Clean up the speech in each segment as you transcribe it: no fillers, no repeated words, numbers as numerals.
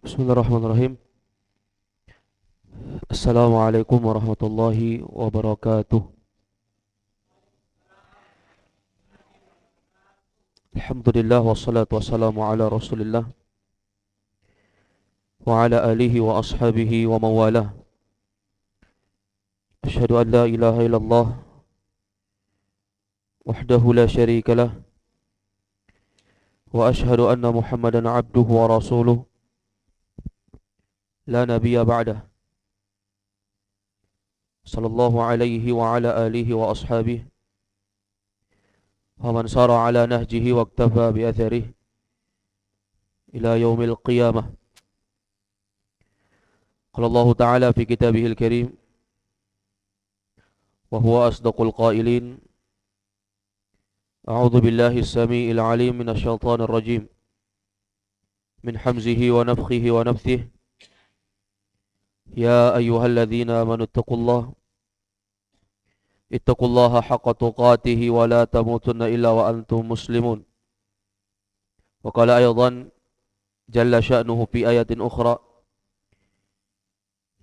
Bismillahirrahmanirrahim. Assalamualaikum warahmatullahi wabarakatuh. Alhamdulillah wassalatu wassalamu ala Rasulillah wa ala alihi wa ashabihi wa mawalah. Asyhadu an la ilaha illallah wahdahu la syarika lah wa asyhadu anna Muhammadan abduhu wa rasuluh la nabiyya ba'dah. Sallallahu alaihi wa ala alihi wa ashabihi wa man sara ala nahjihi wa iktafa bi atharihi ila yaumil qiyamah. Qala Allah Ta'ala fi kitabihil karim wa huwa asdaqul qailin. A'udzu billahi as-sami'il 'alim minasy syaithanir rajim. Min hamzihi wa nafthihi wa nafthihi. Ya ayyuhalladzina amanu ittaqullaha haqqa tuqatih wa la tamutunna illa wa antum muslimun. Wa qala aydan jalla sya'nuhu fi ayatin ukhra.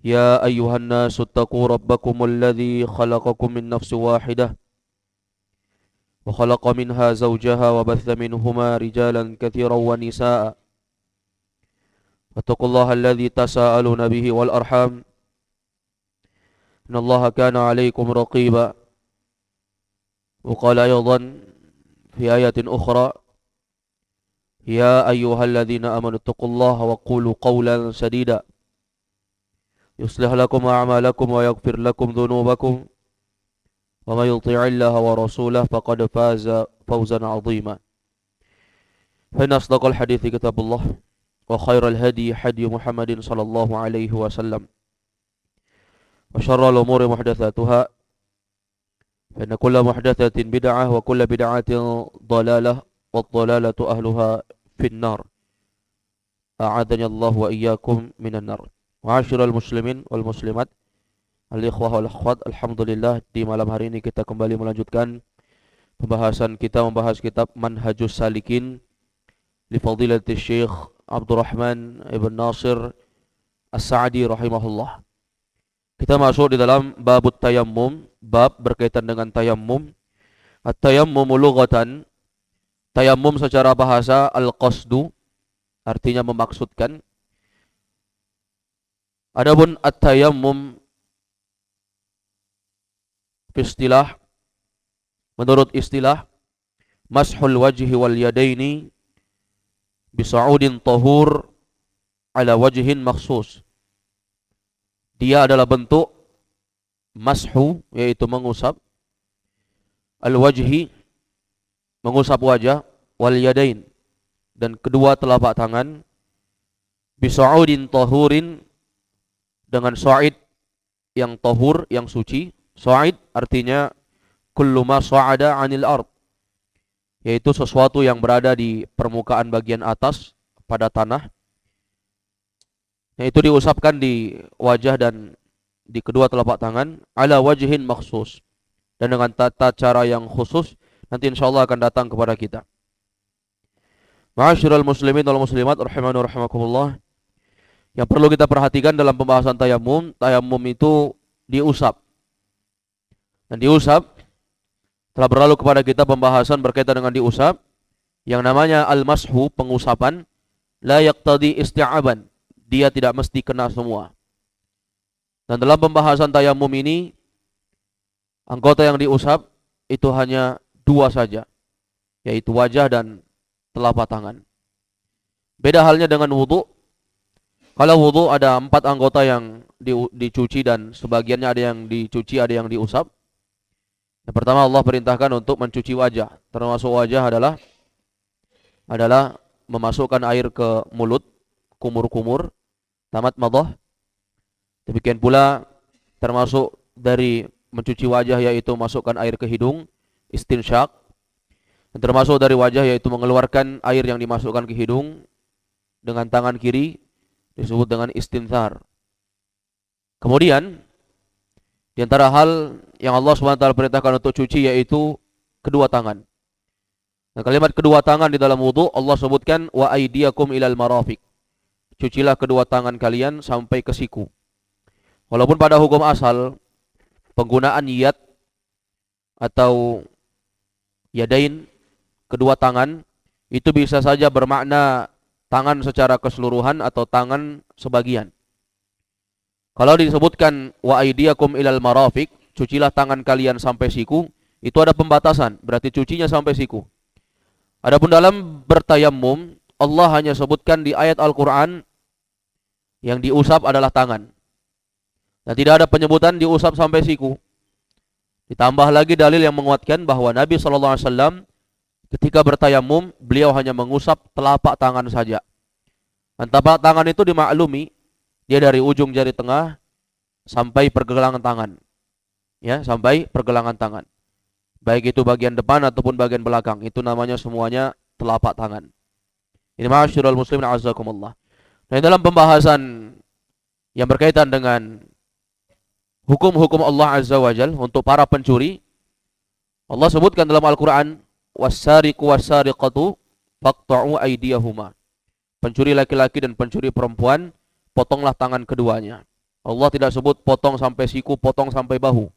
Ya ayyuhan nasu ittaqu rabbakumul ladzi khalaqakum min nafsin wahidah wa khalaqa minha zawjaha wa batha minhuma rijalan katsiran wa nisaa'a. Wattaqullaha alladzi tasaaluna bihi wal arham. Innallaha kana 'alaikum raqiba. Wa qala aydan fi ayatin ukhra. Ya ayyuhalladzina amanu ittaqullaha wa qulu qawlan sadida. Yuslih lakum a'malakum wa yaghfir lakum dhunubakum. Wa may yuti'illaha wa rasulahu faqad faza fawzan 'azima. Fa inna asdaqal hadithi kitabullah wa khairal hadi hadi Muhammadin sallallahu alaihi wasallam. Wa syarral umuri muhdatsatuha. Fa inna kulla muhdatsatin bid'ah wa kulla bid'atin dhalalah wa dhalalatu ahluha finnar. A'adani Allah wa iyyakum minan nar. Ma'asyiral muslimin wal muslimat, al-ikhwah wal akhwat, alhamdulillah di malam hari ini kita kembali melanjutkan pembahasan kita membahas kitab Manhajus Salikin li fadilati Syekh Abdurrahman Ibn Nasir As-Sa'di rahimahullah. Kita masuk di dalam babut tayammum, bab berkaitan dengan tayammum. At-tayammumu lughatan, tayammum secara bahasa al-qasdu, artinya memaksudkan. Adapun at-tayammum istilah, menurut istilah, mashul wajhi wal yadaini bisa'udin tahur ala wajhin makhsus. Dia adalah bentuk mashu, yaitu mengusap, al-wajhi, mengusap wajah, wal yadain, dan kedua telapak tangan, bisa'udin tahurin, dengan sa'id yang tahur, yang suci. Sa'id artinya kullu ma sa'ada 'anil ard, yaitu sesuatu yang berada di permukaan bagian atas pada tanah. Yaitu diusapkan di wajah dan di kedua telapak tangan ala wajhin makhsus, dan dengan tata cara yang khusus nanti insyaallah akan datang kepada kita. Ma'asyiral muslimin wal muslimat rahimani wa rahimakumullah. Yang perlu kita perhatikan dalam pembahasan tayammum, tayammum itu diusap. Dan diusap, telah berlalu kepada kita pembahasan berkaitan dengan diusap. Yang namanya al-mashu, pengusapan, la yaqtadi isti'aban, dia tidak mesti kena semua. Dan dalam pembahasan tayammum ini, anggota yang diusap itu hanya dua saja, yaitu wajah dan telapak tangan. Beda halnya dengan wudu. Kalau wudu ada 4 anggota yang dicuci dan sebagiannya ada yang dicuci, ada yang diusap. Yang pertama, Allah perintahkan untuk mencuci wajah. Termasuk wajah adalah memasukkan air ke mulut, kumur-kumur, tamat madah. Demikian pula termasuk dari mencuci wajah yaitu masukkan air ke hidung, istinsyak. Dan termasuk dari wajah yaitu mengeluarkan air yang dimasukkan ke hidung dengan tangan kiri, disebut dengan istinthar. Kemudian di antara hal yang Allah SWT perintahkan untuk cuci yaitu kedua tangan. Dan kalimat kedua tangan di dalam wudu Allah sebutkan wa aydiyakum ilal marafiq. cucilah kedua tangan kalian sampai ke siku. Walaupun pada hukum asal penggunaan yad atau yadain, kedua tangan, itu bisa saja bermakna tangan secara keseluruhan atau tangan sebagian. Kalau disebutkan wa aydiyakum ilal marafiq, cucilah tangan kalian sampai siku, itu ada pembatasan, berarti cucinya sampai siku. Adapun dalam bertayammum, Allah hanya sebutkan di ayat Al-Quran yang diusap adalah tangan. Dan tidak ada penyebutan diusap sampai siku. Ditambah lagi dalil yang menguatkan bahwa Nabi SAW ketika bertayammum, beliau hanya mengusap telapak tangan saja. Dan telapak tangan itu dimaklumi, dia dari ujung jari tengah sampai pergelangan tangan. Ya, sampai pergelangan tangan. Baik itu bagian depan ataupun bagian belakang, itu namanya semuanya telapak tangan. Ini ma'asyiral muslimin azakumullah. Nah, dalam pembahasan yang berkaitan dengan hukum-hukum Allah Azza wa Jal untuk para pencuri, Allah sebutkan dalam Al-Quran, was-sariqu was-sariqatu faqta'u aydiyahuma. Pencuri laki-laki dan pencuri perempuan, potonglah tangan keduanya. Allah tidak sebut potong sampai siku, potong sampai bahu.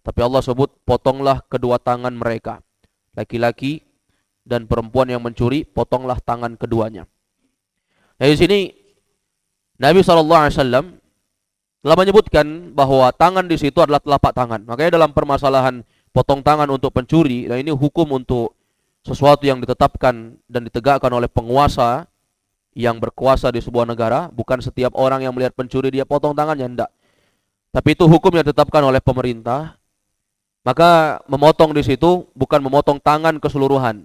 Tapi Allah sebut potonglah kedua tangan mereka. Laki-laki dan perempuan yang mencuri, potonglah tangan keduanya. Nah, di sini Nabi SAW telah menyebutkan bahwa tangan di situ adalah telapak tangan. Makanya dalam permasalahan potong tangan untuk pencuri, nah ini hukum untuk sesuatu yang ditetapkan dan ditegakkan oleh penguasa yang berkuasa di sebuah negara. Bukan setiap orang yang melihat pencuri dia potong tangannya, tidak. Tapi itu hukum yang ditetapkan oleh pemerintah. Maka memotong di situ bukan memotong tangan keseluruhan,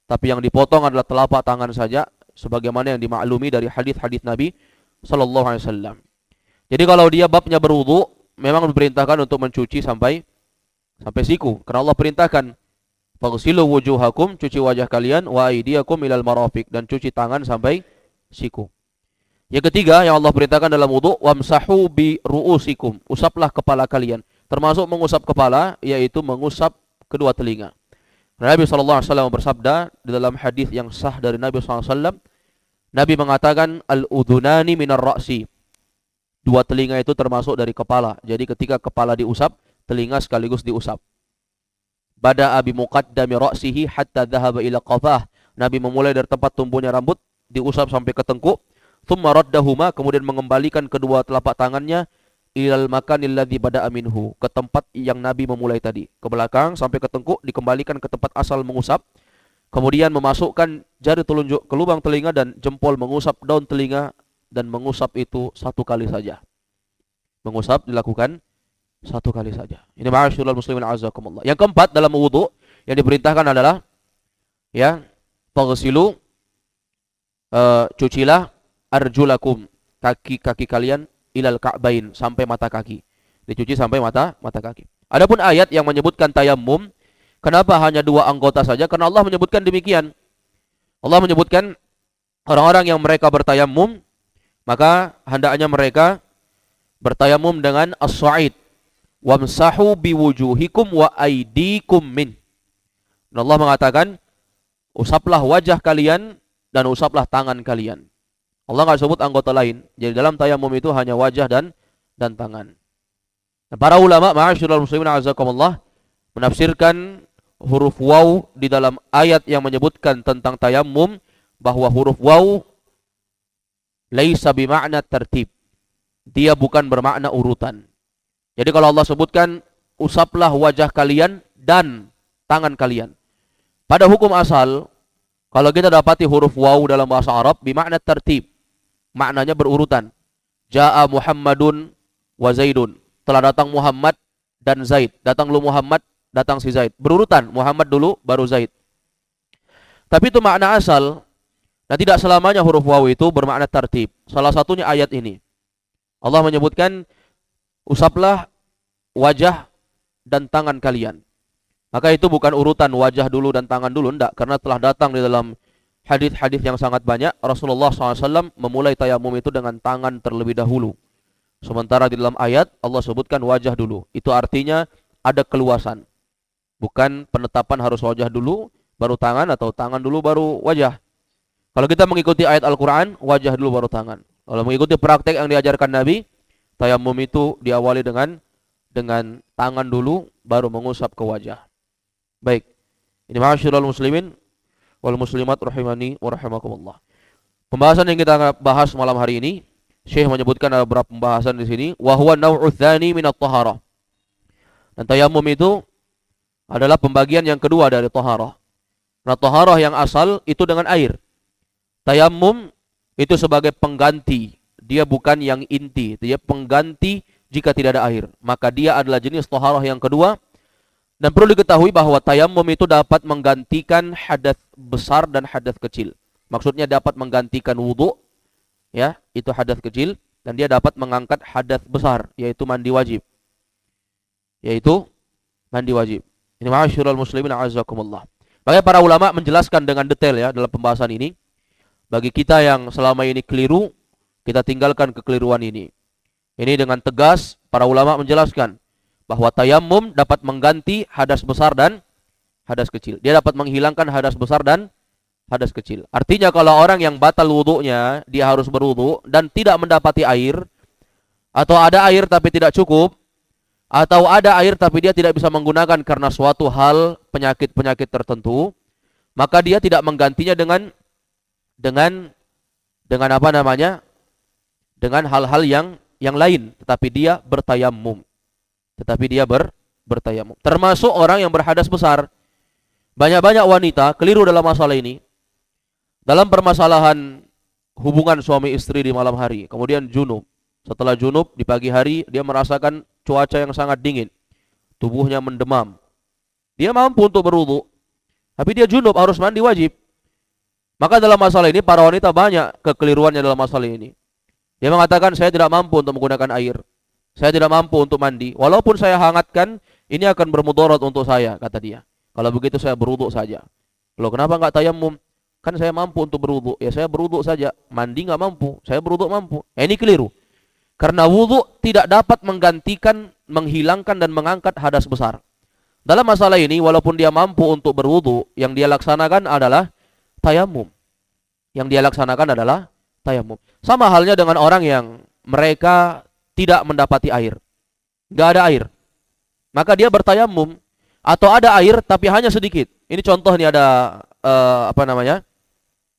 tapi yang dipotong adalah telapak tangan saja, sebagaimana yang dimaklumi dari hadis-hadis Nabi Sallallahu Alaihi Wasallam. Jadi kalau dia babnya berwudu, memang diperintahkan untuk mencuci sampai siku, karena Allah perintahkan, faghsilu wujuhakum, cuci wajah kalian, wa aydiyakum ilal marafiq, dan cuci tangan sampai siku. Yang ketiga yang Allah perintahkan dalam wudu, wamsahu bi ru'usikum, usaplah kepala kalian. Termasuk mengusap kepala, yaitu mengusap kedua telinga. Nabi SAW bersabda di dalam hadis yang sah dari Nabi SAW, Nabi mengatakan, al-udhunani minar ra'si. Dua telinga itu termasuk dari kepala. Jadi ketika kepala diusap, telinga sekaligus diusap. Bada'a bi muqaddami ra'sihi hatta dhahaba ila qafah. Nabi memulai dari tempat tumbuhnya rambut, diusap sampai ke tengkuk. Thumma raddahuma, kemudian mengembalikan kedua telapak tangannya ilal makanil ladzi bada'a minhu, ke tempat yang Nabi memulai tadi, ke belakang sampai ke tengkuk, dikembalikan ke tempat asal mengusap. Kemudian memasukkan jari telunjuk ke lubang telinga dan jempol mengusap daun telinga, dan mengusap itu satu kali saja. Mengusap dilakukan satu kali saja. Ini ma'asyiral muslimin azakumullah. Yang keempat dalam wudu yang diperintahkan adalah ya, faghsilu, cucilah arjulakum, kaki-kaki kalian, ilal ka'bain, sampai mata kaki. Dicuci sampai mata kaki. Adapun ayat yang menyebutkan tayammum, kenapa hanya dua anggota saja? Karena Allah menyebutkan demikian. Allah menyebutkan orang-orang yang mereka bertayammum, maka hendaknya mereka bertayammum dengan as-sa'id. Wamsahu biwujuhikum wa aydikum min. Dan Allah mengatakan, usaplah wajah kalian dan usaplah tangan kalian. Allah nggak sebut anggota lain. Jadi dalam tayammum itu hanya wajah dan tangan. Nah, para ulama ma'asyiral muslimin azakumullah menafsirkan huruf waw di dalam ayat yang menyebutkan tentang tayammum, bahwa huruf waw laisa bima'na tertib. Dia bukan bermakna urutan. Jadi kalau Allah sebutkan usaplah wajah kalian dan tangan kalian, pada hukum asal kalau kita dapati huruf waw dalam bahasa Arab bima'na tertib, maknanya berurutan. Ja'a Muhammadun wa Zaidun. Telah datang Muhammad dan Zaid. Datang dulu Muhammad, datang si Zaid. Berurutan, Muhammad dulu, baru Zaid. Tapi itu makna asal. Dan tidak selamanya huruf waw itu bermakna tertib. Salah satunya ayat ini. Allah menyebutkan, usaplah wajah dan tangan kalian. Maka itu bukan urutan wajah dulu dan tangan dulu, enggak. Karena telah datang di dalam hadis-hadis yang sangat banyak, Rasulullah SAW memulai tayammum itu dengan tangan terlebih dahulu. Sementara di dalam ayat Allah sebutkan wajah dulu. Itu artinya ada keluasan. Bukan penetapan harus wajah dulu baru tangan, atau tangan dulu baru wajah. Kalau kita mengikuti ayat Al-Quran, wajah dulu baru tangan. Kalau mengikuti praktek yang diajarkan Nabi, tayamum itu diawali dengan tangan dulu, baru mengusap ke wajah. Baik. Ini ma'asyiral muslimin wal muslimat rahimani wa rahimakumullah. Pembahasan yang kita bahas malam hari ini, Syekh menyebutkan ada beberapa pembahasan di sini. Wa huwa naw'u tsani min at-taharah. Dan tayamum itu adalah pembagian yang kedua dari taharah. Nah, taharah yang asal itu dengan air. Tayamum itu sebagai pengganti. Dia bukan yang inti. Dia pengganti jika tidak ada air. Maka dia adalah jenis taharah yang kedua. Dan perlu diketahui bahwa tayamum itu dapat menggantikan hadas besar dan hadas kecil. Maksudnya dapat menggantikan wudu, ya, itu hadas kecil, dan dia dapat mengangkat hadas besar, yaitu mandi wajib. Ini ma'asyiral muslimin a'azzakumullah. Makanya para ulama menjelaskan dengan detail ya dalam pembahasan ini. Bagi kita yang selama ini keliru, kita tinggalkan kekeliruan ini. Ini dengan tegas para ulama menjelaskan bahwa tayamum dapat mengganti hadas besar dan hadas kecil. Dia dapat menghilangkan hadas besar dan hadas kecil. Artinya kalau orang yang batal wudunya, dia harus berwudu dan tidak mendapati air, atau ada air tapi tidak cukup, atau ada air tapi dia tidak bisa menggunakan karena suatu hal penyakit-penyakit tertentu, maka dia tidak menggantinya dengan apa namanya? Dengan hal-hal yang lain, tetapi dia bertayamum. Bertayamum. Termasuk orang yang berhadas besar. Banyak-banyak wanita keliru dalam masalah ini. Dalam permasalahan hubungan suami istri di malam hari, kemudian junub. Setelah junub di pagi hari dia merasakan cuaca yang sangat dingin. Tubuhnya mendemam. Dia mampu untuk berwudu, tapi dia junub, harus mandi wajib. Maka dalam masalah ini para wanita banyak kekeliruannya dalam masalah ini. Dia mengatakan, saya tidak mampu untuk menggunakan air. Saya tidak mampu untuk mandi. Walaupun saya hangatkan, ini akan bermudarat untuk saya, kata dia. Kalau begitu saya berwudu saja. Loh, kenapa enggak tayamum? Kan saya mampu untuk berwudu. Ya saya berwudu saja. Mandi enggak mampu. Saya berwudu mampu. Ini keliru. Karena wudu tidak dapat menggantikan, menghilangkan dan mengangkat hadas besar. Dalam masalah ini, walaupun dia mampu untuk berwudu, yang dia laksanakan adalah tayamum. Sama halnya dengan orang yang mereka tidak mendapati air. Enggak ada air. Maka dia bertayamum. Atau ada air tapi hanya sedikit. Ini contoh nih ada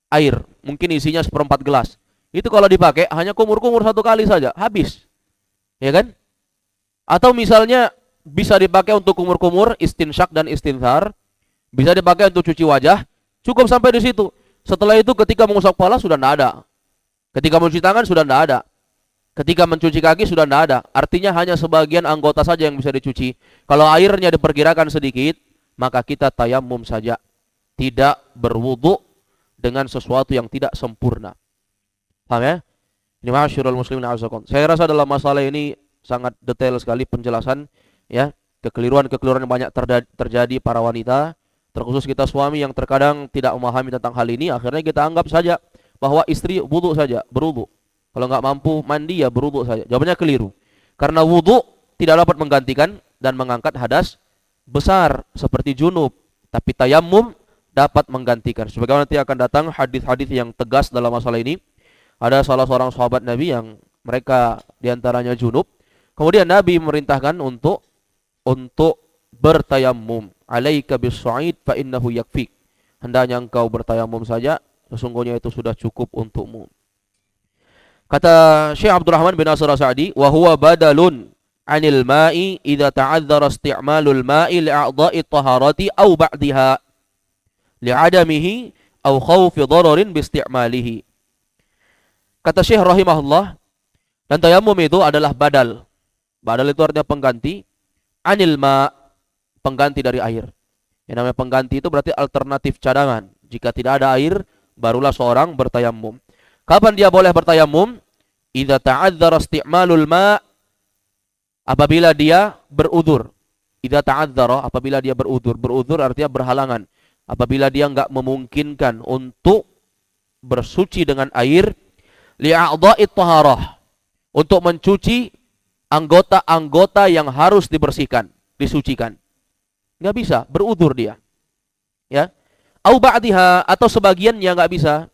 air. Mungkin isinya 1/4 gelas. Itu kalau dipakai hanya kumur-kumur 1 kali saja. Habis. Ya kan? Atau misalnya bisa dipakai untuk kumur-kumur, istinsyak dan istinthar. Bisa dipakai untuk cuci wajah. Cukup sampai di situ. Setelah itu ketika mengusap kepala sudah tidak ada. Ketika mencuci tangan sudah tidak ada. Ketika mencuci kaki sudah tidak ada. Artinya hanya sebagian anggota saja yang bisa dicuci. Kalau airnya diperkirakan sedikit, maka kita tayamum saja. Tidak berwudu dengan sesuatu yang tidak sempurna. Paham ya? Ini ma'asyiral muslimin a'azzakum. Saya rasa dalam masalah ini sangat detail sekali penjelasan ya. Kekeliruan-kekeliruan yang banyak terjadi para wanita, terkhusus kita suami yang terkadang tidak memahami tentang hal ini, akhirnya kita anggap saja bahwa istri wudu saja, berwudu. Kalau nggak mampu mandi ya berwudu saja. Jawabannya keliru. Karena wudu tidak dapat menggantikan dan mengangkat hadas besar seperti junub, tapi tayamum dapat menggantikan. Sebagaimana nanti akan datang hadis-hadis yang tegas dalam masalah ini. Ada salah seorang sahabat Nabi yang mereka diantaranya junub. Kemudian Nabi memerintahkan untuk bertayamum. Alaika bis-sa'id fa innahu yakfik. Hendaknya engkau bertayamum saja, sesungguhnya itu sudah cukup untukmu. Kata Syekh Abdurrahman bin Nasir As-Sa'di, wa huwa badalun 'anil ma'i idza ta'adzdzara isti'malul ma'i li'a'dha'i taharati aw ba'daha li'adamihi aw khawfi dhararin bi isti'malihi. Kata Syekh rahimahullah, dan tayamum itu adalah badal. Badal itu artinya pengganti, 'anil ma', pengganti dari air. Yang namanya pengganti itu berarti alternatif cadangan. Jika tidak ada air, barulah seorang bertayamum. Kapan dia boleh bertayamum? Idza ta'adzdzara isti'malul ma', apabila dia berudzur. Idza ta'adzdzara, apabila dia berudzur. Berudzur artinya berhalangan. Apabila dia enggak memungkinkan untuk bersuci dengan air, li'a'dha'it taharah, untuk mencuci anggota-anggota yang harus dibersihkan, disucikan. Enggak bisa, berudzur dia. Ya. Au ba'daha, atau sebagiannya enggak bisa.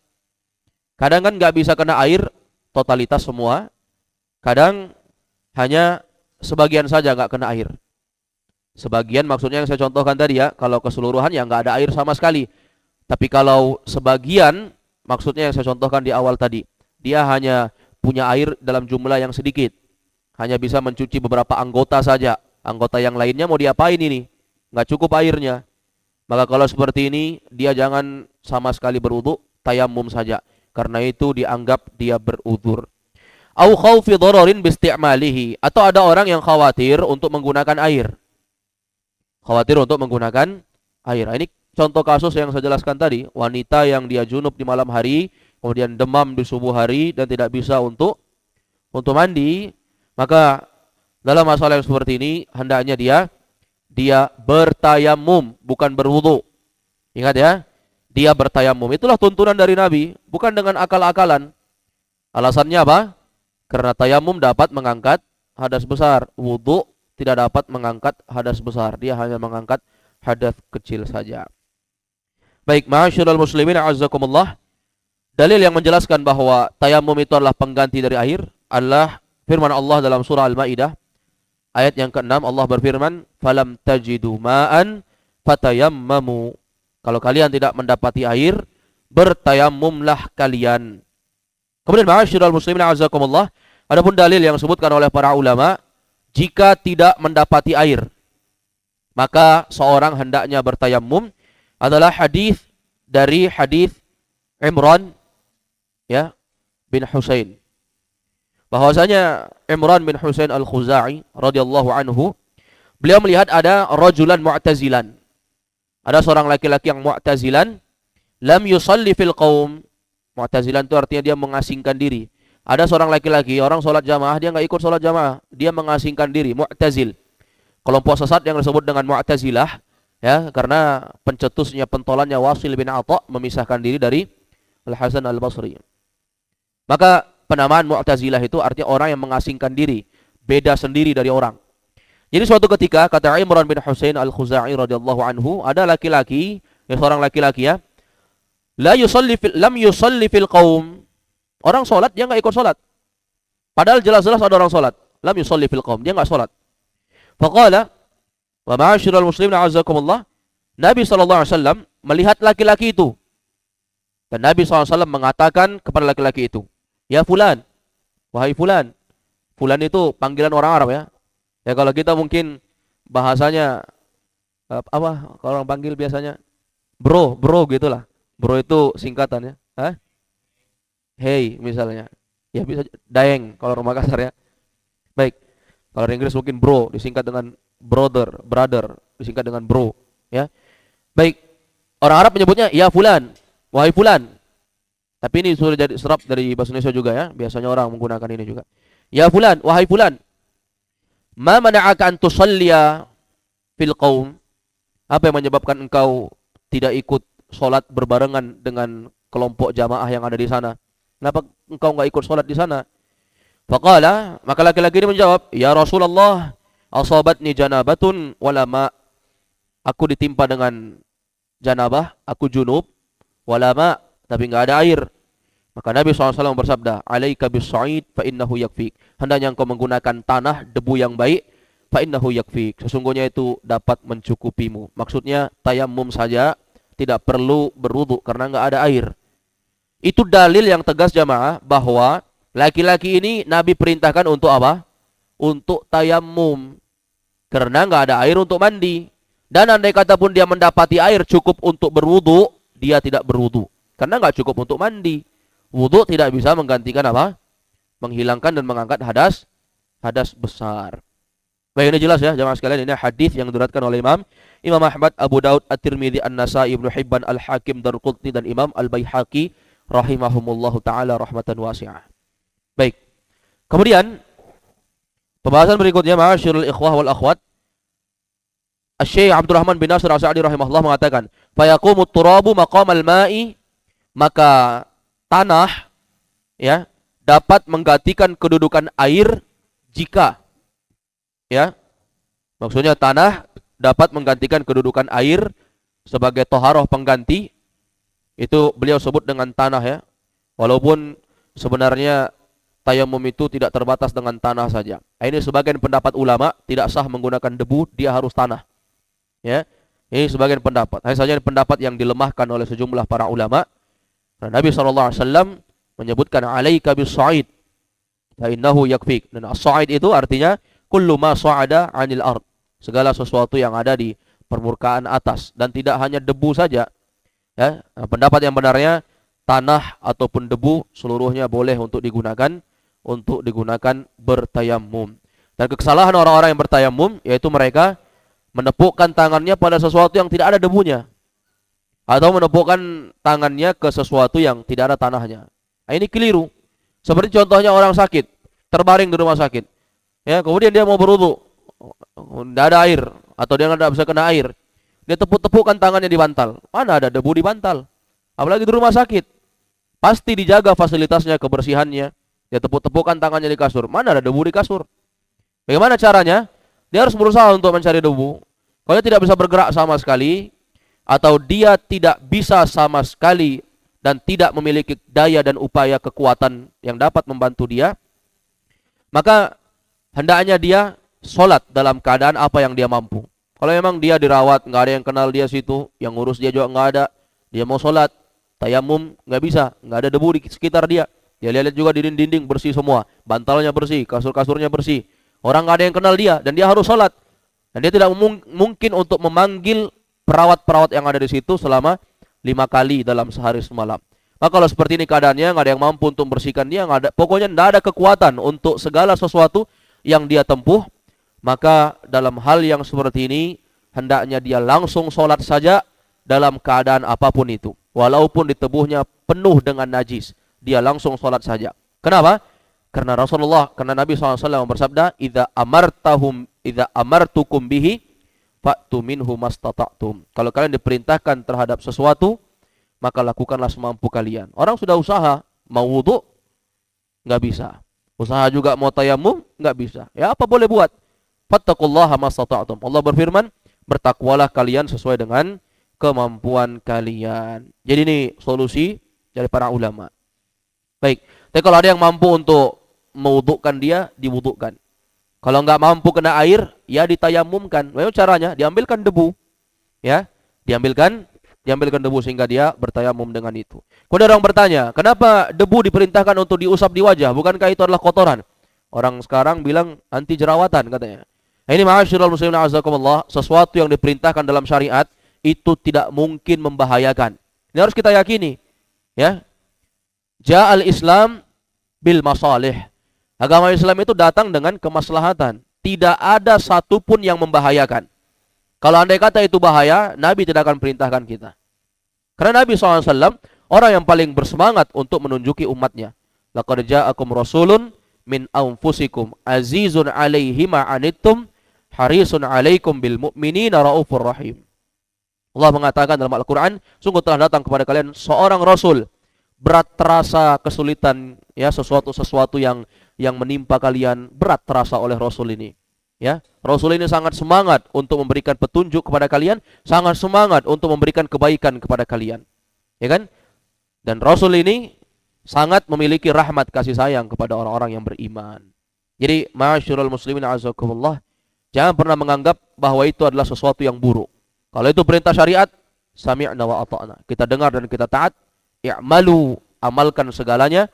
Kadang kan nggak bisa kena air, totalitas semua, kadang hanya sebagian saja nggak kena air. Sebagian maksudnya yang saya contohkan tadi ya, kalau keseluruhan ya nggak ada air sama sekali. Tapi kalau sebagian, maksudnya yang saya contohkan di awal tadi, dia hanya punya air dalam jumlah yang sedikit, hanya bisa mencuci beberapa anggota saja. Anggota yang lainnya mau diapain ini? Nggak cukup airnya. Maka kalau seperti ini, dia jangan sama sekali berwudu, tayamum saja. Karena itu dianggap dia berudzur. Au khaufi dhararin biisti'malihi, atau ada orang yang khawatir untuk menggunakan air. Khawatir untuk menggunakan air. Ini contoh kasus yang saya jelaskan tadi, wanita yang dia junub di malam hari, kemudian demam di subuh hari dan tidak bisa untuk mandi, maka dalam masalah yang seperti ini hendaknya dia bertayamum, bukan berwudu. Ingat ya, dia bertayamum. Itulah tuntunan dari Nabi, bukan dengan akal-akalan. Alasannya apa? Karena tayamum dapat mengangkat hadas besar, wudu tidak dapat mengangkat hadas besar, dia hanya mengangkat hadas kecil saja. Baik, ma'asyiral muslimin a'azzakumullah. Dalil yang menjelaskan bahwa tayamum itu adalah pengganti dari air adalah firman Allah dalam surah Al-Maidah ayat yang ke-6. Allah berfirman, "Falam tajidu ma'an fatayammamu." Kalau kalian tidak mendapati air, bertayamumlah kalian. Kemudian ma'asyiral muslimin a'azzakumullah, adapun dalil yang disebutkan oleh para ulama, jika tidak mendapati air, maka seorang hendaknya bertayamum, adalah hadis dari hadis Imran ya bin Husain. Bahwasanya Imran bin Husain Al-Khuzai radhiyallahu anhu, beliau melihat ada rajulan mu'tazilan. Ada seorang laki-laki yang mu'tazilan, lam yusalli fil qaum. Mu'tazilan itu artinya dia mengasingkan diri. Ada seorang laki-laki, orang sholat jamaah, dia nggak ikut sholat jamaah, dia mengasingkan diri, mu'tazil. Kelompok sesat yang disebut dengan Mu'tazilah, ya, karena pencetusnya, pentolannya Wasil bin Atha memisahkan diri dari Al-Hasan Al-Basri. Maka penamaan Mu'tazilah itu artinya orang yang mengasingkan diri, beda sendiri dari orang. Jadi suatu ketika, kata Imran bin Husain Al-Khuzai radhiyallahu anhu, ada laki-laki, seorang laki-laki ya, lam yusalli fil qaum. Orang sholat, dia nggak ikut sholat. Padahal jelas-jelas ada orang sholat. Lam yusalli fil qaum, dia nggak sholat. Faqala, wa ma'asyiral muslimin a'azzakumullah, Nabi SAW melihat laki-laki itu. Dan Nabi SAW mengatakan kepada laki-laki itu, "Ya fulan, wahai fulan." Fulan itu panggilan orang Arab ya. Ya kalau kita mungkin bahasanya apa? Kalau orang panggil biasanya bro gitulah. Bro itu singkatan ya. Hah? Hey misalnya. Ya bisa Daeng kalau orang Makassar ya. Baik. Kalau orang Inggris mungkin bro disingkat dengan brother disingkat dengan bro ya. Baik. Orang Arab menyebutnya ya fulan, wahai fulan. Tapi ini sudah jadi serap dari bahasa Indonesia juga ya. Biasanya orang menggunakan ini juga. Ya fulan, wahai fulan. Ma mana'aka an tusalliya fil qaum? Apa yang menyebabkan engkau tidak ikut sholat berbarengan dengan kelompok jamaah yang ada di sana? Kenapa engkau enggak ikut sholat di sana? Faqala, maka laki-laki ini menjawab, ya Rasulullah, asabatni janabatun wala ma. Aku ditimpa dengan janabah, aku junub, wala ma, tapi enggak ada air. Maka Nabi SAW bersabda, alaika bis-sa'id fa innahu yakfik. Hendaknya engkau menggunakan tanah, debu yang baik, fa innahu yakfik. Sesungguhnya itu dapat mencukupimu. Maksudnya tayamum saja, tidak perlu berwudu karena enggak ada air. Itu dalil yang tegas jamaah bahwa laki-laki ini Nabi perintahkan untuk apa? Untuk tayamum. Karena enggak ada air untuk mandi. Dan andai kata pun dia mendapati air cukup untuk berwudu, dia tidak berwudu. Karena enggak cukup untuk mandi. Wudu tidak bisa menggantikan apa? Menghilangkan dan mengangkat hadas besar. Baik, ini jelas ya jamaah sekalian, ini hadis yang diriwayatkan oleh Imam Ahmad, Abu Daud, At-Tirmidzi, An-Nasai, Ibnu Hibban, Al-Hakim, Darqutni dan Imam Al-Baihaqi rahimahumullahu taala rahmatan wasi'ah. Baik. Kemudian pembahasan berikutnya ma'asyiral ikhwah wal akhwat. Asy-Syaikh Abdurrahman bin Nasir As-Sa'di rahimahullah mengatakan, "Fa yaqumut turabu maqamal ma'i," maka tanah ya dapat menggantikan kedudukan air jika ya, maksudnya tanah dapat menggantikan kedudukan air sebagai toharoh pengganti. Itu beliau sebut dengan tanah ya. Walaupun sebenarnya tayamum itu tidak terbatas dengan tanah saja. Ini sebagian pendapat ulama tidak sah menggunakan debu, dia harus tanah. Ya, ini sebagian pendapat. Hanya saja pendapat yang dilemahkan oleh sejumlah para ulama. Karena Nabi SAW menyebutkan alaika bis-sa'id fa innahu yakfik. Dan as-sa'id itu artinya kullu ma sa'ada 'anil ard. Segala sesuatu yang ada di permukaan atas, dan tidak hanya debu saja. Ya, pendapat yang benarnya tanah ataupun debu seluruhnya boleh untuk digunakan bertayamum. Dan kesalahan orang-orang yang bertayamum yaitu mereka menepukkan tangannya pada sesuatu yang tidak ada debunya, atau menepukkan tangannya ke sesuatu yang tidak ada tanahnya. Nah, ini keliru. Seperti contohnya orang sakit, terbaring di rumah sakit. Ya, kemudian dia mau berwudu, tidak ada air, atau dia tidak bisa kena air. Dia tepuk-tepukkan tangannya di bantal. Mana ada debu di bantal? Apalagi di rumah sakit. Pasti dijaga fasilitasnya, kebersihannya. Dia tepuk-tepukkan tangannya di kasur. Mana ada debu di kasur? Bagaimana caranya? Dia harus berusaha untuk mencari debu. Kalau dia tidak bisa bergerak sama sekali, atau dia tidak bisa sama sekali dan tidak memiliki daya dan upaya kekuatan yang dapat membantu dia, maka hendaknya dia sholat dalam keadaan apa yang dia mampu. Kalau memang dia dirawat, nggak ada yang kenal dia situ, yang ngurus dia juga nggak ada, dia mau sholat, tayamum nggak bisa, nggak ada debu di sekitar dia. Dia lihat juga dinding-dinding bersih semua, bantalnya bersih, kasur-kasurnya bersih. Orang nggak ada yang kenal dia, dan dia harus sholat. Dan dia tidak mungkin untuk memanggil perawat-perawat yang ada di situ selama 5 kali dalam sehari semalam. Maka kalau seperti ini keadaannya, nggak ada yang mampu untuk membersihkan dia, nggak ada, pokoknya nggak ada kekuatan untuk segala sesuatu yang dia tempuh, maka dalam hal yang seperti ini hendaknya dia langsung sholat saja dalam keadaan apapun itu. Walaupun di tubuhnya penuh dengan najis, dia langsung sholat saja. Kenapa? Karena Nabi SAW bersabda, idza amartukum bihi fa'tu minhu mastata'tum. Kalau kalian diperintahkan terhadap sesuatu, maka lakukanlah semampu kalian. Orang sudah usaha mau wudu, nggak bisa. Usaha juga mau tayamum, nggak bisa. Ya apa boleh buat? Fattaqullaha mastata'tum. Allah berfirman, bertakwalah kalian sesuai dengan kemampuan kalian. Jadi ini solusi dari para ulama. Baik, tapi kalau ada yang mampu untuk mewudukkan dia, diwudukkan. Kalau nggak mampu kena air, ya ditayamumkan. Bagaimana caranya? Diambilkan debu. Ya, diambilkan debu sehingga dia bertayamum dengan itu. Kemudian orang bertanya, kenapa debu diperintahkan untuk diusap di wajah? Bukankah itu adalah kotoran? Orang sekarang bilang anti jerawatan katanya. Nah, ini ma'asyiral muslimin azakumullah, sesuatu yang diperintahkan dalam syariat itu tidak mungkin membahayakan. Ini harus kita yakini. Ya. Ja'al Islam bil masalih. Agama Islam itu datang dengan kemaslahatan. Tidak ada satupun yang membahayakan. Kalau andai kata itu bahaya, Nabi tidak akan perintahkan kita. Karena Nabi SAW orang yang paling bersemangat untuk menunjuki umatnya. Laqad ja'akum rasulun min anfusikum azizun alaihi ma anittum harisun alaikum bil mu'minina raufur rahim. Allah mengatakan dalam Al-Quran, sungguh telah datang kepada kalian seorang rasul, berat terasa kesulitan, ya, sesuatu yang menimpa kalian berat terasa oleh rasul ini. Ya, rasul ini sangat semangat untuk memberikan petunjuk kepada kalian, sangat semangat untuk memberikan kebaikan kepada kalian. Ya kan? Dan rasul ini sangat memiliki rahmat kasih sayang kepada orang-orang yang beriman. Jadi, ma'asyiral muslimin azakumullah, jangan pernah menganggap bahwa itu adalah sesuatu yang buruk. Kalau itu perintah syariat, sami'na wa ata'na. Kita dengar dan kita taat. I'malu, amalkan segalanya,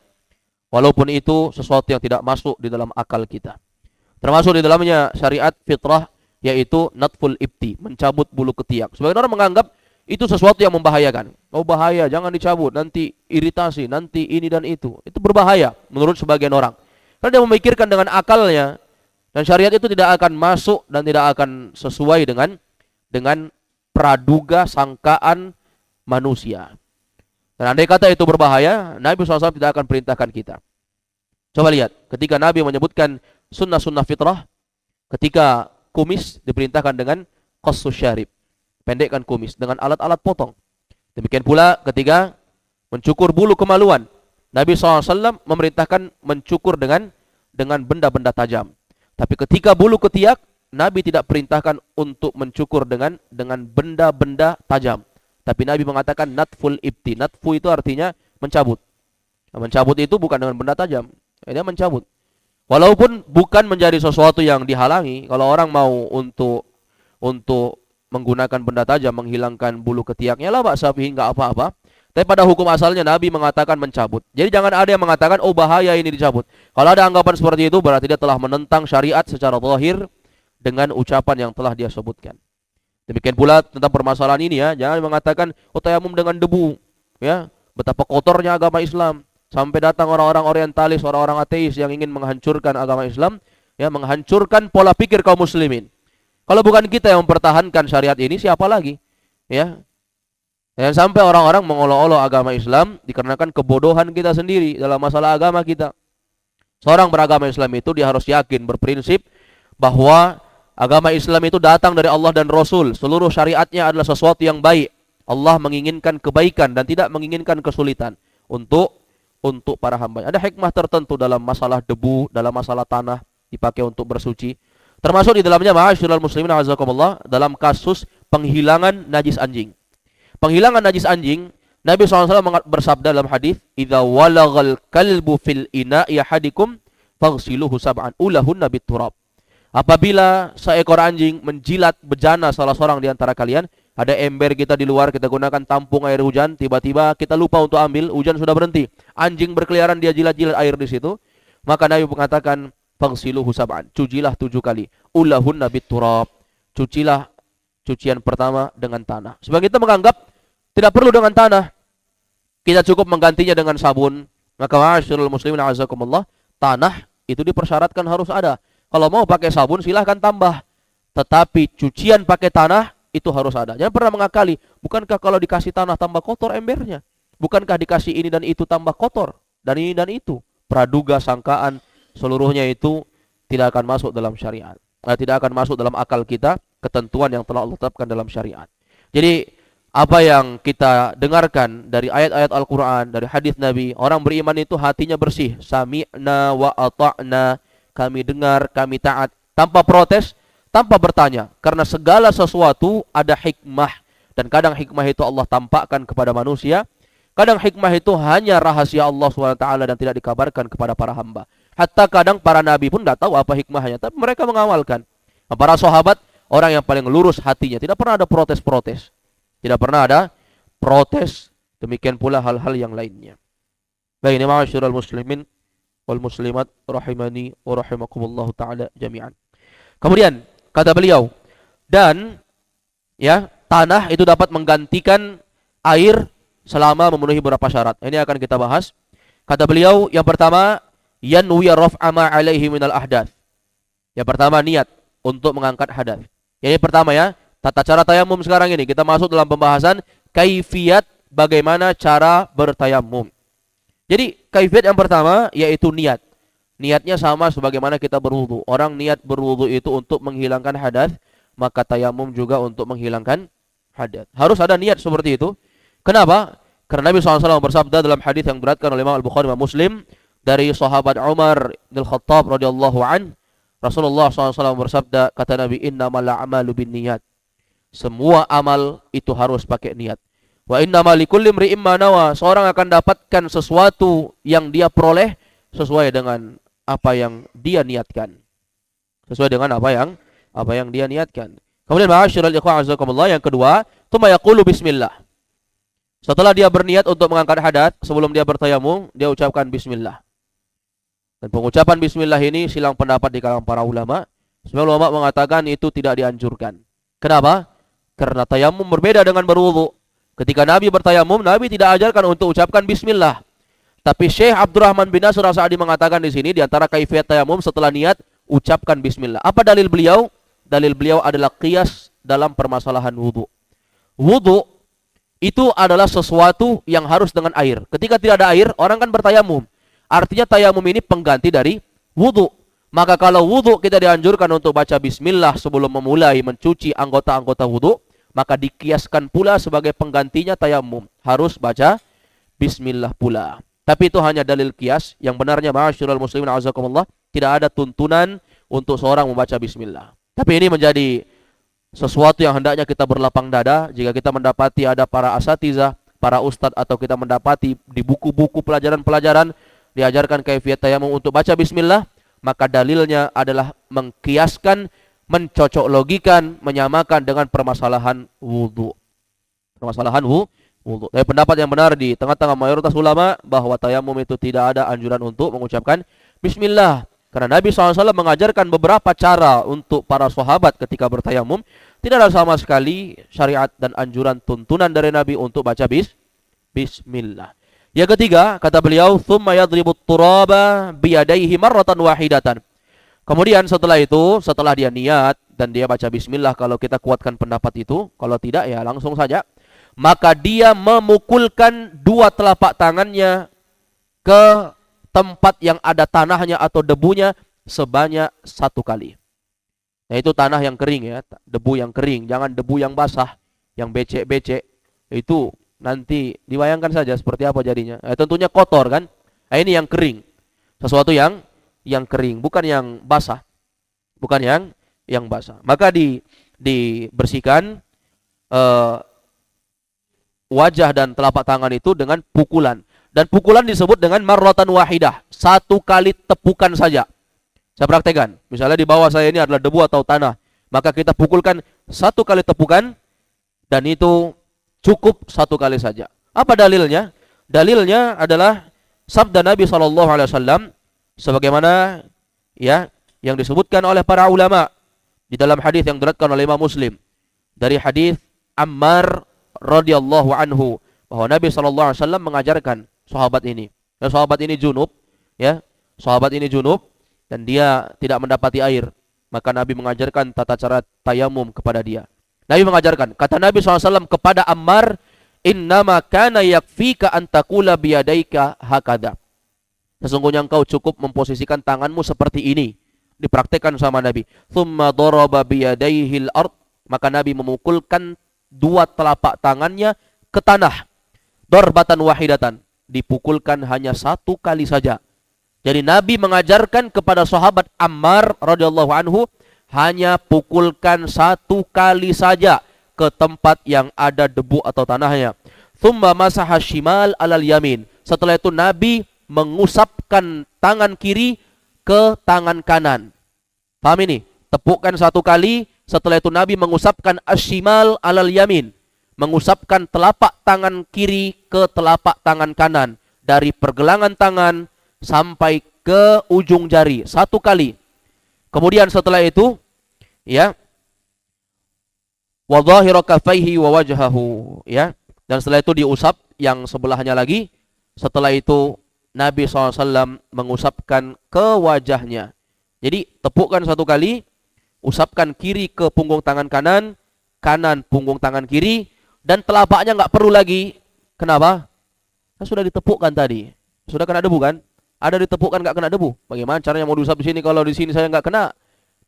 walaupun itu sesuatu yang tidak masuk di dalam akal kita. Termasuk di dalamnya syariat fitrah, yaitu natful ibti, mencabut bulu ketiak. Sebagian orang menganggap itu sesuatu yang membahayakan. Oh bahaya, jangan dicabut, nanti iritasi, nanti ini dan itu. Itu berbahaya menurut sebagian orang. Karena dia memikirkan dengan akalnya, dan syariat itu tidak akan masuk dan tidak akan sesuai dengan praduga sangkaan manusia. Dan andai kata itu berbahaya, Nabi SAW tidak akan perintahkan kita. Coba lihat, ketika Nabi menyebutkan sunnah-sunnah fitrah, ketika kumis diperintahkan dengan qassus syarib, pendekkan kumis dengan alat-alat potong. Demikian pula ketika mencukur bulu kemaluan, Nabi SAW memerintahkan mencukur dengan benda-benda tajam. Tapi ketika bulu ketiak, Nabi tidak perintahkan untuk mencukur dengan benda-benda tajam. Tapi Nabi mengatakan natful ibti. Natfu itu artinya mencabut. Nah, mencabut itu bukan dengan benda tajam. dia mencabut. Walaupun bukan menjadi sesuatu yang dihalangi, kalau orang mau untuk menggunakan benda tajam menghilangkan bulu ketiaknya lah ba'sa bihi, enggak apa-apa. Tapi pada hukum asalnya Nabi mengatakan mencabut. Jadi jangan ada yang mengatakan oh bahaya ini dicabut. Kalau ada anggapan seperti itu berarti dia telah menentang syariat secara zahir dengan ucapan yang telah dia sebutkan. Demikian pula tentang permasalahan ini ya, jangan mengatakan oh tayamum dengan debu, ya. Betapa kotornya agama Islam. Sampai datang orang-orang orientalis, orang-orang ateis yang ingin menghancurkan agama Islam, ya, menghancurkan pola pikir kaum muslimin. Kalau bukan kita yang mempertahankan syariat ini, siapa lagi? Ya. Dan sampai orang-orang mengolok-olok agama Islam dikarenakan kebodohan kita sendiri dalam masalah agama kita. Seorang beragama Islam itu dia harus yakin, berprinsip bahwa agama Islam itu datang dari Allah dan Rasul. Seluruh syariatnya adalah sesuatu yang baik. Allah menginginkan kebaikan dan tidak menginginkan kesulitan untuk para hamba. Ada hikmah tertentu dalam masalah debu, dalam masalah tanah dipakai untuk bersuci. Termasuk di dalamnya ma'asyiral muslimin azakumullah dalam kasus penghilangan najis anjing. Penghilangan najis anjing, Nabi SAW bersabda dalam hadis, "Idza walagal kalbu fil ina'i ahadikum faghsiluhu sab'an ulahunna biturab." Apabila seekor anjing menjilat bejana salah seorang di antara kalian, ada ember kita di luar, kita gunakan tampung air hujan, tiba-tiba kita lupa untuk ambil, hujan sudah berhenti. Anjing berkeliaran, dia jilat-jilat air di situ. Maka Nabi mengatakan, "Faghsiluhu sab'an." Cucilah 7 kali. Ulahunna biturab. Cucilah cucian pertama dengan tanah. Sebagian kita menganggap tidak perlu dengan tanah. Kita cukup menggantinya dengan sabun. Maka ma'asyiral muslimin azakumullah, tanah itu dipersyaratkan harus ada. Kalau mau pakai sabun silahkan tambah. Tetapi cucian pakai tanah itu harus ada. Jangan pernah mengakali, bukankah kalau dikasih tanah tambah kotor embernya? Bukankah dikasih ini dan itu tambah kotor? Dan ini dan itu. Praduga, sangkaan, seluruhnya itu tidak akan masuk dalam syariat. Tidak akan masuk dalam akal kita, ketentuan yang telah Allah tetapkan dalam syariat. Jadi apa yang kita dengarkan dari ayat-ayat Al-Quran, dari hadis Nabi, orang beriman itu hatinya bersih. Sami'na wa ata'na, kami dengar, kami taat, tanpa protes, tanpa bertanya. Karena segala sesuatu ada hikmah. Dan kadang hikmah itu Allah tampakkan kepada manusia. Kadang hikmah itu hanya rahasia Allah SWT dan tidak dikabarkan kepada para hamba. Hatta kadang para nabi pun tidak tahu apa hikmahnya, tapi mereka mengamalkan. Nah, para sahabat, orang yang paling lurus hatinya, tidak pernah ada protes-protes. Tidak pernah ada protes. Demikian pula hal-hal yang lainnya. Baik, ini ma'asyiral muslimin wal muslimat rahimani wa rahimakumullah ta'ala jami'an. Kemudian kata beliau, dan ya, tanah itu dapat menggantikan air selama memenuhi beberapa syarat. Ini akan kita bahas. Kata beliau, yang pertama, yanwi raf'a ma alaihi minal ahdath. Yang pertama, niat untuk mengangkat hadas. Yang pertama ya, tata cara tayamum sekarang ini. Kita masuk dalam pembahasan kaifiyat bagaimana cara bertayamum. Jadi kaifiyat yang pertama yaitu niat. Niatnya sama sebagaimana kita berwudu. Orang niat berwudu itu untuk menghilangkan hadas, maka tayamum juga untuk menghilangkan hadas. Harus ada niat seperti itu. Kenapa? Karena Nabi SAW bersabda dalam hadis yang diriwayatkan oleh Imam Al-Bukhari dan Muslim dari sahabat Umar bin Khattab radhiyallahu an, Rasulullah SAW bersabda, kata Nabi, innamal a'malu binniyat. Semua amal itu harus pakai niat. Wa innamal likulli imri'in ma nawa. Seorang akan dapatkan sesuatu yang dia peroleh sesuai dengan apa yang dia niatkan. Sesuai dengan apa yang dia niatkan. Kemudian ma'asyiral ikhwan azakumullah, yang kedua, tsumma yaqulu bismillah. Setelah dia berniat untuk mengangkat hadas, sebelum dia bertayamum, dia ucapkan bismillah. Dan pengucapan bismillah ini silang pendapat di kalangan para ulama. Sebagian ulama mengatakan itu tidak dianjurkan. Kenapa? Karena tayamum berbeda dengan berwudu. Ketika Nabi bertayamum, Nabi tidak ajarkan untuk ucapkan bismillah. Tapi Syekh Abdurrahman bin Nasr As-Sa'di mengatakan di sini, di antara kaifiyat tayamum setelah niat, ucapkan bismillah. Apa dalil beliau? Dalil beliau adalah qiyas dalam permasalahan wudu. Wudu itu adalah sesuatu yang harus dengan air. Ketika tidak ada air, orang kan bertayamum. Artinya tayamum ini pengganti dari wudu. Maka kalau wudu kita dianjurkan untuk baca bismillah sebelum memulai mencuci anggota-anggota wudu, maka dikiaskan pula sebagai penggantinya tayamum. Harus baca bismillah pula. Tapi itu hanya dalil kias. Yang benarnya ma'asyiral muslimin azakumullah, tidak ada tuntunan untuk seorang membaca bismillah. Tapi ini menjadi sesuatu yang hendaknya kita berlapang dada jika kita mendapati ada para asatizah, para ustadz, atau kita mendapati di buku-buku pelajaran-pelajaran diajarkan kaifiyat tayamum untuk baca bismillah, maka dalilnya adalah mengkiaskan, mencocok logikan, menyamakan dengan permasalahan wudu. Permasalahan wudu. Tapi pendapat yang benar di tengah-tengah mayoritas ulama bahwa tayamum itu tidak ada anjuran untuk mengucapkan bismillah. Karena Nabi SAW mengajarkan beberapa cara untuk para sahabat ketika bertayamum. Tidak ada sama sekali syariat dan anjuran tuntunan dari Nabi untuk baca bismillah. Yang ketiga, kata beliau, thumma yadribut turaba biyadaihi marratan wahidatan. Kemudian setelah itu, setelah dia niat dan dia baca bismillah, kalau kita kuatkan pendapat itu, kalau tidak ya langsung saja, maka dia memukulkan dua telapak tangannya ke tempat yang ada tanahnya atau debunya sebanyak 1 kali. Nah, itu tanah yang kering ya, debu yang kering, jangan debu yang basah, yang becek-becek. Itu nanti dibayangkan saja seperti apa jadinya. Tentunya kotor kan. Nah, ini yang kering. Sesuatu yang kering, bukan yang basah. Bukan yang basah. Maka dibersihkan wajah dan telapak tangan itu dengan pukulan. Dan pukulan disebut dengan marratan wahidah. 1 kali tepukan saja. Saya praktekkan. Misalnya di bawah saya ini adalah debu atau tanah. Maka kita pukulkan 1 kali tepukan. Dan itu cukup 1 kali saja. Apa dalilnya? Dalilnya adalah sabda Nabi SAW. Sebagaimana ya yang disebutkan oleh para ulama. Di dalam hadis yang diriwayatkan oleh Imam Muslim. Dari hadis Ammar radhiyallahu anhu. Bahwa Nabi SAW mengajarkan sahabat ini. Dan sahabat ini junub. Ya, sahabat ini junub. Dan dia tidak mendapati air. Maka Nabi mengajarkan tata cara tayamum kepada dia. Nabi mengajarkan. Kata Nabi SAW kepada Ammar. Innama kana yakfika antakula biyadaika hakada. Sesungguhnya engkau cukup memposisikan tanganmu seperti ini. Dipraktekkan sama Nabi. Thumma daraba biyadaihil ard. Maka Nabi memukulkan 2 telapak tangannya ke tanah. Darbatan wahidatan. Dipukulkan hanya 1 kali saja. Jadi Nabi mengajarkan kepada sahabat Ammar radhiyallahu anhu hanya pukulkan 1 kali saja ke tempat yang ada debu atau tanahnya. Thumma masaha shimal alal yamin. Setelah itu Nabi mengusapkan tangan kiri ke tangan kanan. Paham ini? Tepukkan 1 kali, setelah itu Nabi mengusapkan ashimal alal yamin. Mengusapkan telapak tangan kiri ke telapak tangan kanan. Dari pergelangan tangan sampai ke ujung jari 1 kali. Kemudian setelah itu ya wa dhahira kaffaihi wa wajhahu ya, dan setelah itu diusap yang sebelahnya lagi. Setelah itu Nabi SAW mengusapkan ke wajahnya. Jadi tepukkan 1 kali, usapkan kiri ke punggung tangan kanan, kanan punggung tangan kiri, dan telapaknya nggak perlu lagi. Kenapa? Kan sudah ditepukkan tadi. Sudah kena debu kan? Ada ditepukkan nggak kena debu. Bagaimana caranya mau diusap di sini kalau di sini saya nggak kena?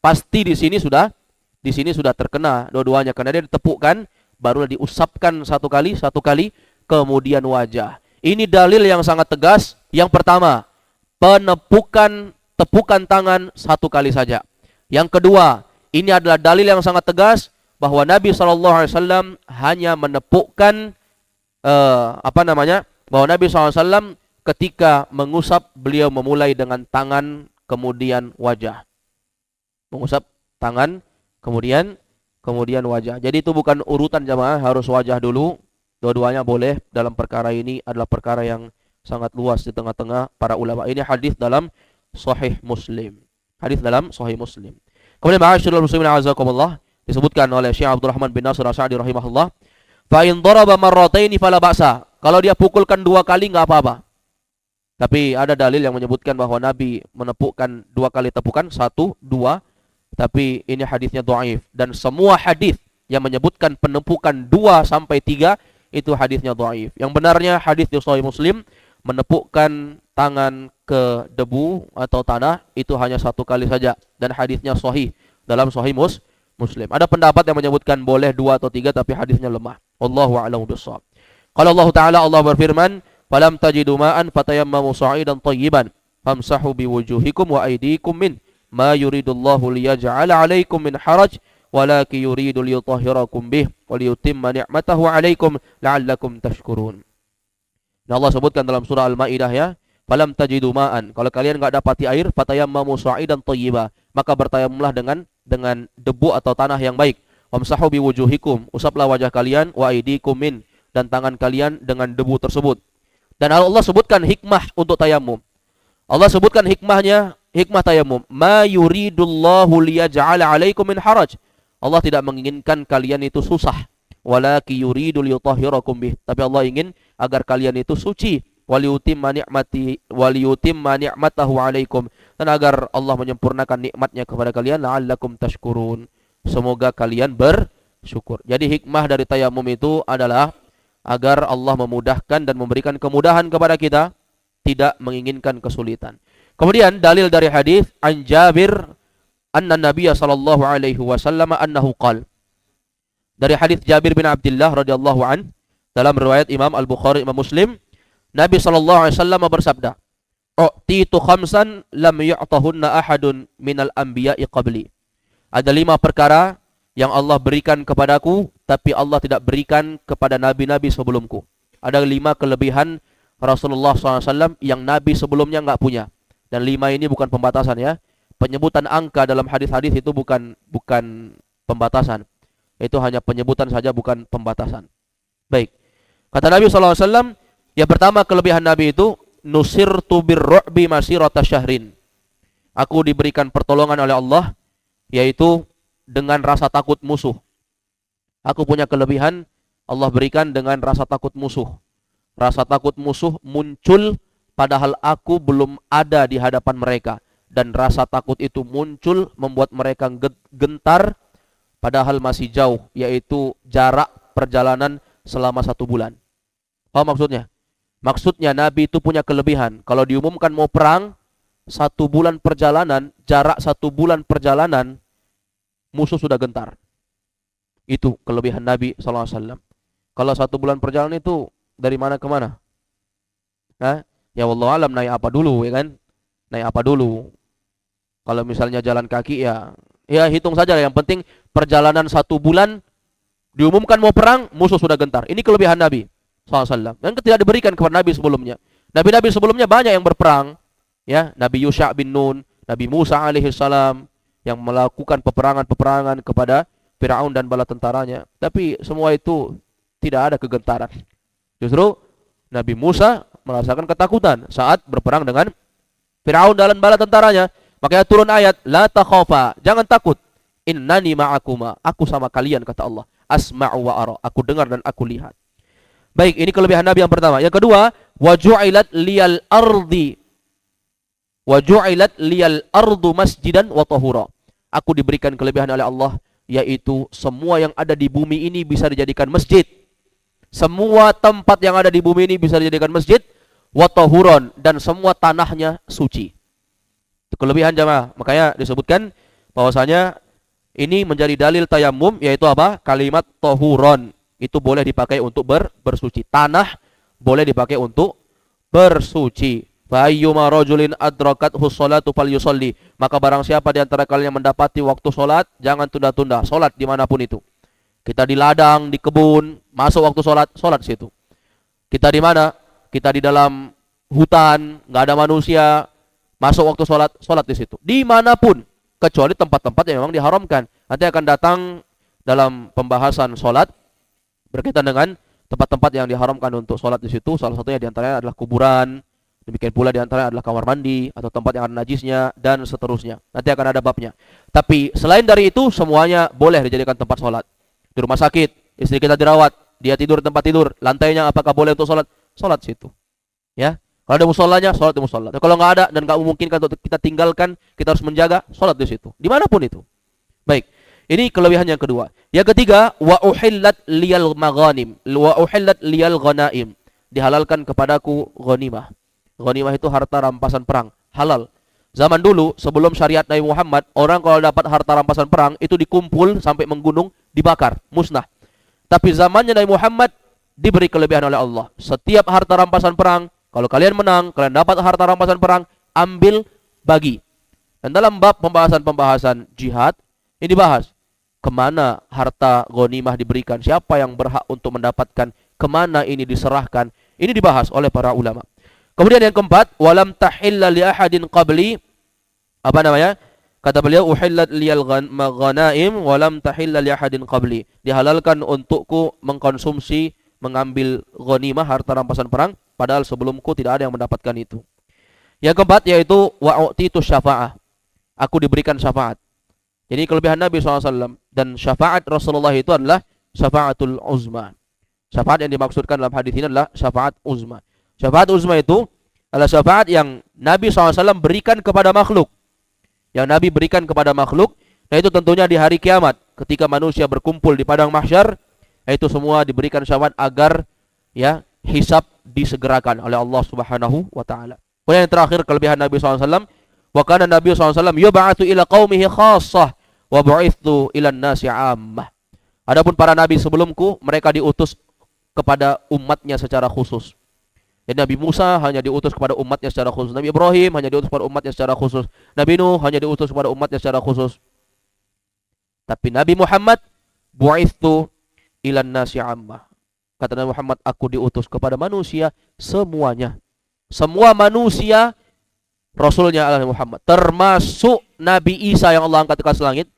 Pasti di sini sudah terkena dua-duanya karena dia ditepukkan, baru diusapkan 1 kali, kemudian wajah. Ini dalil yang sangat tegas. Yang pertama, tepukan tangan 1 kali saja. Yang kedua, ini adalah dalil yang sangat tegas bahwa Nabi SAW hanya menepukkan bahwa Nabi SAW ketika mengusap, beliau memulai dengan tangan, kemudian wajah. Mengusap tangan, kemudian wajah. Jadi itu bukan urutan jamaah, harus wajah dulu. Dua-duanya boleh. Dalam perkara ini adalah perkara yang sangat luas di tengah-tengah para ulama. Ini hadis dalam Sahih Muslim. Kemudian ma'asyiral muslimin azakumullah, disebutkan oleh Syekh Abdul Rahman bin Nasir As-Sa'di rahimahullah, fa in daraba marrataini fala ba'sa. Kalau dia pukulkan 2 kali enggak apa-apa. Tapi ada dalil yang menyebutkan bahwa Nabi menepukkan 2 kali tepukan, 1, 2. Tapi ini hadisnya dhaif. Dan semua hadis yang menyebutkan penepukan 2 sampai 3 itu hadisnya dhaif. Yang benarnya hadis di Sahih Muslim, menepukkan tangan ke debu atau tanah itu hanya 1 kali saja. Dan hadisnya sahih dalam Sahih Muslim. Ada pendapat yang menyebutkan boleh 2 atau 3 tapi hadisnya lemah. Wallahu a'lam bishawab. Kalau Allah berfirman, falam tajidu ma'an fatayammamu sa'idan thayyiban famsahu biwujuhikum wa aydikum min ma yuridullahu liyaj'ala 'alaikum min haraj walakin yuridu liyutahhirakum bih wa liyutimma ni'matahu 'alaikum la'allakum tashkurun. Nah, Allah sebutkan dalam surah Al-Maidah ya, falam tajidu ma'an. Kalau kalian enggak dapati air, fatayammamu sa'idan thayyiba, maka bertayamumlah dengan debu atau tanah yang baik. Wamsahu biwujuhikum, usaplah wajah kalian, wa aydikum min, dan tangan kalian dengan debu tersebut. Dan Allah sebutkan hikmah untuk tayamum. Allah sebutkan hikmahnya, hikmah tayamum. Ma yuridullahu liyaj'ala 'alaikum min haraj. Allah tidak menginginkan kalian itu susah. Walaki yuridu liyutahhirakum bih. Tapi Allah ingin agar kalian itu suci. Waliyutimma ni'matahu 'alaikum. Dan agar Allah menyempurnakan nikmatnya kepada kalian, la'allakum tashkurun. Semoga kalian bersyukur. Jadi hikmah dari tayamum itu adalah agar Allah memudahkan dan memberikan kemudahan kepada kita, tidak menginginkan kesulitan. Kemudian dalil dari hadis an Jabir anna Nabiy sallallahu alaihi wasallam annahu qala. Dari hadis Jabir bin Abdullah radhiyallahu an dalam riwayat Imam Al-Bukhari, Imam Muslim, Nabi sallallahu alaihi wasallam bersabda, "U'titu khamsan lam yu'tahunna ahadun minal anbiya'i qabli." Ada 5 perkara yang Allah berikan kepadaku, tapi Allah tidak berikan kepada nabi-nabi sebelumku. Ada 5 kelebihan Rasulullah SAW yang nabi sebelumnya enggak punya. Dan 5 ini bukan pembatasan ya. Penyebutan angka dalam hadis-hadis itu bukan pembatasan. Itu hanya penyebutan saja, bukan pembatasan. Baik. Kata Nabi SAW, yang pertama kelebihan Nabi itu, nusirtu birru'bi masirata syahrin. Aku diberikan pertolongan oleh Allah, yaitu dengan rasa takut musuh. Aku punya kelebihan, Allah berikan dengan rasa takut musuh. Rasa takut musuh muncul padahal aku belum ada di hadapan mereka. Dan rasa takut itu muncul membuat mereka gentar padahal masih jauh, yaitu jarak perjalanan selama 1 bulan. Apa maksudnya? Maksudnya Nabi itu punya kelebihan. Kalau diumumkan mau perang, 1 bulan perjalanan, jarak 1 bulan perjalanan, musuh sudah gentar. Itu kelebihan Nabi SAW. Kalau 1 bulan perjalanan itu dari mana ke mana? Nah, ya wallahu alam naik apa dulu, ya kan? Naik apa dulu? Kalau misalnya jalan kaki ya hitung saja. Yang penting perjalanan 1 bulan, diumumkan mau perang, musuh sudah gentar. Ini kelebihan Nabi SAW. Dan tidak diberikan kepada Nabi sebelumnya. Nabi-nabi sebelumnya banyak yang berperang. Ya, Nabi Yusha bin Nun, Nabi Musa alaihissalam yang melakukan peperangan-peperangan kepada Firaun dan bala tentaranya. Tapi semua itu tidak ada kegentaran. Justru Nabi Musa merasakan ketakutan saat berperang dengan Firaun dan bala tentaranya. Makanya turun ayat, la takhafa, jangan takut. Innani ma'akuma, aku sama kalian, kata Allah. Asma'u wa ara, aku dengar dan aku lihat. Baik, ini kelebihan Nabi yang pertama. Yang kedua, waju'ilat liyal ardu masjidan wa tahura. Aku diberikan kelebihan oleh Allah, yaitu semua yang ada di bumi ini bisa dijadikan masjid. Semua tempat yang ada di bumi ini bisa dijadikan masjid, wa tahuron, dan semua tanahnya suci. Itu kelebihan jamaah. Makanya disebutkan bahwasanya ini menjadi dalil tayamum, yaitu apa? Kalimat tahuron. Itu boleh dipakai untuk bersuci. Tanah boleh dipakai untuk bersuci. Fa ayyuma rajulin adrakathu sholatu falyusalli. Maka barang siapa di antara kalian yang mendapati waktu sholat, jangan tunda-tunda. Sholat dimanapun itu. Kita di ladang, di kebun, masuk waktu sholat situ. Kita di mana? Kita di dalam hutan, nggak ada manusia, masuk waktu sholat di situ. Dimanapun, kecuali tempat-tempat yang memang diharamkan. Nanti akan datang dalam pembahasan sholat berkaitan dengan tempat-tempat yang diharamkan untuk sholat di situ. Salah satunya diantaranya adalah kuburan. Demikian pula diantaranya adalah kamar mandi atau tempat yang ada najisnya dan seterusnya. Nanti akan ada babnya. Tapi selain dari itu, semuanya boleh dijadikan tempat sholat. Di rumah sakit, istri kita dirawat, dia tidur di tempat tidur, lantainya apakah boleh untuk sholat? Sholat situ. Ya, kalau ada musolanya, sholat di musola. Kalau nggak ada dan nggak memungkinkan untuk kita tinggalkan, kita harus menjaga, sholat di situ. Dimanapun itu. Baik, ini kelebihan yang kedua. Yang ketiga, wa uhillat liyal maghanim, wa uhillat liyal ghanaim. Dihalalkan kepadaku ghanimah. Ghanimah itu harta rampasan perang, halal. Zaman dulu, sebelum syariat Nabi Muhammad, orang kalau dapat harta rampasan perang, itu dikumpul sampai menggunung, dibakar, musnah. Tapi zamannya Nabi Muhammad, diberi kelebihan oleh Allah. Setiap harta rampasan perang, kalau kalian menang, kalian dapat harta rampasan perang, ambil, bagi. Dan dalam bab pembahasan-pembahasan jihad, ini dibahas. Kemana harta ghanimah diberikan, siapa yang berhak untuk mendapatkan, kemana ini diserahkan. Ini dibahas oleh para ulama. Kemudian yang keempat, walam tahilla li ahadin qabli, apa namanya? Kata beliau, uhillat liyal ghanaim walam tahilla li ahadin qabli. Dihalalkan untukku mengkonsumsi, mengambil ghanimah, harta rampasan perang, padahal sebelumku tidak ada yang mendapatkan itu. Yang keempat yaitu wa'utitu syafa'ah. Aku diberikan syafaat. Jadi kelebihan Nabi SAW dan syafaat Rasulullah itu adalah syafaatul uzma. Syafaat yang dimaksudkan dalam hadis ini adalah syafaat uzma. Syafaat uzma itu adalah syafaat yang Nabi SAW berikan kepada makhluk. Yang Nabi berikan kepada makhluk, nah itu tentunya di hari kiamat. Ketika manusia berkumpul di padang mahsyar, itu semua diberikan syafaat agar ya hisab disegerakan oleh Allah Subhanahu wa taala. Kemudian yang terakhir kelebihan Nabi SAW, wa kana Nabi SAW yub'atsu ila qaumihi khassah wa bu'itsu ila an-nasi 'ammah. Adapun para nabi sebelumku, mereka diutus kepada umatnya secara khusus. Jadi Nabi Musa hanya diutus kepada umatnya secara khusus. Nabi Ibrahim hanya diutus kepada umatnya secara khusus. Nabi Nuh hanya diutus kepada umatnya secara khusus. Tapi Nabi Muhammad bu'itsu ila an-nasi 'ammah. Kata Nabi Muhammad, aku diutus kepada manusia semuanya. Semua manusia Rasulnya adalah Muhammad, termasuk Nabi Isa yang Allah angkat ke atas langit.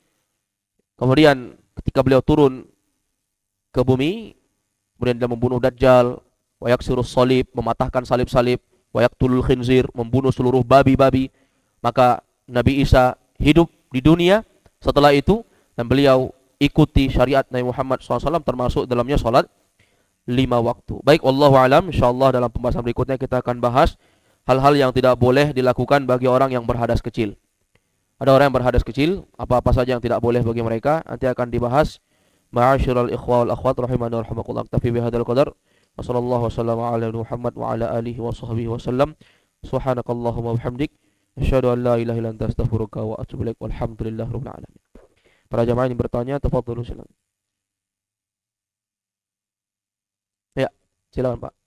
Kemudian ketika beliau turun ke bumi, kemudian dia membunuh Dajjal, wa yaksirus salib, mematahkan salib-salib, wa yaqtulul khinzir, membunuh seluruh babi-babi. Maka Nabi Isa hidup di dunia setelah itu, dan beliau ikuti syariat Nabi Muhammad SAW, termasuk dalamnya salat 5 waktu. Baik, wallahu alam. Insyaallah dalam pembahasan berikutnya kita akan bahas hal-hal yang tidak boleh dilakukan bagi orang yang berhadas kecil. Ada orang yang berhadas kecil, apa-apa saja yang tidak boleh bagi mereka, nanti akan dibahas. Ma'asyiral ikhwa wal akhwat rahimani wa rahimakumullah. Tafi bihadzal qadar. Wa sallallahu wasallam ala Muhammad wa ala alihi wa sahbihi wasallam. Subhanakallahumma wa bihamdik, asyhadu an la ilaha illa anta astaghfiruka wa atubu ilaik. Walhamdulillahirabbil alamin. Para jamaah yang bertanya, tafadhalu silakan. Ya, silakan Pak.